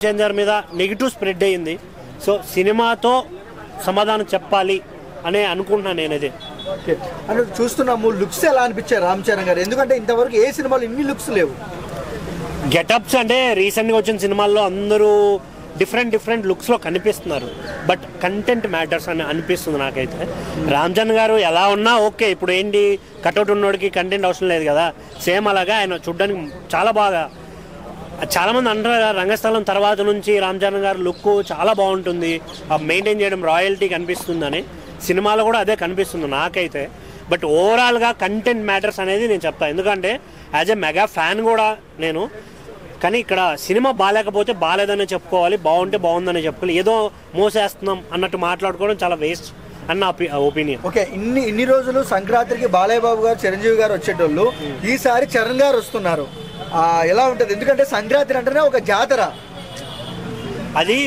Changer మీద negative spread అయ్యింది. So సినిమాతో సమాధానం చెప్పాలి అనే అనుకుంటున్నాను నేనది. అంటే చూస్తున్నాము లుక్స్ ఎలా అనిపించారు రామ్ చరణ్ గారు, ఎందుకంటే ఇంతవరకు ఏ సినిమాలో ఇన్ని లుక్స్ లేవు. గెటప్స్ అంటే రీసెంట్గా వచ్చిన సినిమాల్లో అందరూ డిఫరెంట్ లుక్స్లో కనిపిస్తున్నారు. బట్ కంటెంట్ మ్యాటర్స్ అని అనిపిస్తుంది నాకైతే. రామ్ చరణ్ గారు ఎలా ఉన్నా ఓకే, ఇప్పుడు ఏంటి కట్అవుట్ ఉన్నోడికి కంటెంట్ అవసరం లేదు కదా, సేమ్ అలాగా ఆయన చూడడానికి చాలా బాగా. చాలామంది అంటారు రంగస్థలం తర్వాత నుంచి రామ్ చరణ్ గారు లుక్ చాలా బాగుంటుంది, మెయింటైన్ చేయడం రాయల్టీ కనిపిస్తుందని. సినిమాలో కూడా అదే కనిపిస్తుంది నాకైతే. బట్ ఓవరాల్గా కంటెంట్ మ్యాటర్స్ అనేది నేను చెప్తాను, ఎందుకంటే యాజ్ ఎ మెగా ఫ్యాన్ కూడా నేను. కానీ ఇక్కడ సినిమా బాగాలేకపోతే బాగాలేదని చెప్పుకోవాలి, బాగుంటే బాగుందని చెప్పుకోవాలి. ఏదో మోసేస్తున్నాం అన్నట్టు మాట్లాడుకోవడం చాలా వేస్ట్ అన్న ఒపీనియన్. ఓకే, ఇన్ని రోజులు సంక్రాంతికి బాలయ్య బాబు గారు చిరంజీవి గారు వచ్చేటోళ్ళు, ఈసారి చరణ్ గారు వస్తున్నారు. ఎలా ఉంటుంది? ఎందుకంటే సంక్రాంతి అంటేనే ఒక జాతర, అది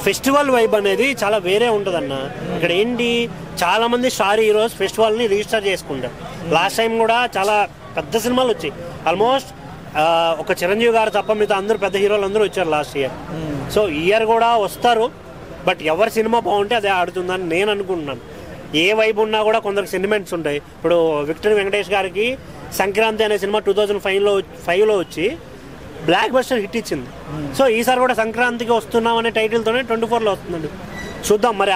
ఫెస్టివల్ వైబ్ అనేది చాలా వేరే ఉంటుంది అన్న. ఇక్కడ ఏంటి, చాలామంది స్టార్ హీరోస్ ఫెస్టివల్ని రిజిస్టర్ చేసుకుంటారు. లాస్ట్ టైం కూడా చాలా పెద్ద సినిమాలు వచ్చాయి. ఆల్మోస్ట్ ఒక చిరంజీవి గారు తప్ప మిగతా అందరూ పెద్ద హీరోలు అందరూ వచ్చారు లాస్ట్ ఇయర్. సో ఈ ఇయర్ కూడా వస్తారు. బట్ ఎవరి సినిమా బాగుంటే అదే ఆడుతుందని నేను అనుకుంటున్నాను. ఏ వైబ్ ఉన్నా కూడా కొందరికి సెంటిమెంట్స్ ఉంటాయి. ఇప్పుడు విక్టర్ వెంకటేష్ గారికి సంక్రాంతి అనే సినిమా 2005లో వచ్చి బ్లాక్ బస్టర్ హిట్ ఇచ్చింది. సో ఈసారి కూడా సంక్రాంతికి వస్తున్నాం అనే టైటిల్తోనే 24లో వస్తుందండి. చూద్దాం మరి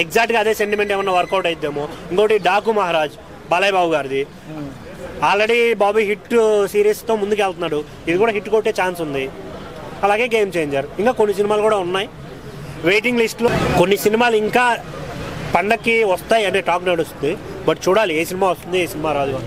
ఎగ్జాక్ట్గా అదే సెంటిమెంట్ ఏమన్నా వర్కౌట్ అయిద్దామో. ఇంకోటి డాకు మహారాజ్ బాలయ్య బాబు గారిది, ఆల్రెడీ బాబీ హిట్ సిరీస్తో ముందుకు వెళ్తున్నాడు, ఇది కూడా హిట్ కొట్టే ఛాన్స్ ఉంది. అలాగే గేమ్ చేంజర్, ఇంకా కొన్ని సినిమాలు కూడా ఉన్నాయి వెయిటింగ్ లిస్ట్లో. కొన్ని సినిమాలు ఇంకా పండక్కి వస్తాయి అనే టాక్ నడుస్తుంది. బట్ చూడాలి ఏ సినిమా వస్తుంది ఏ సినిమా రాదు.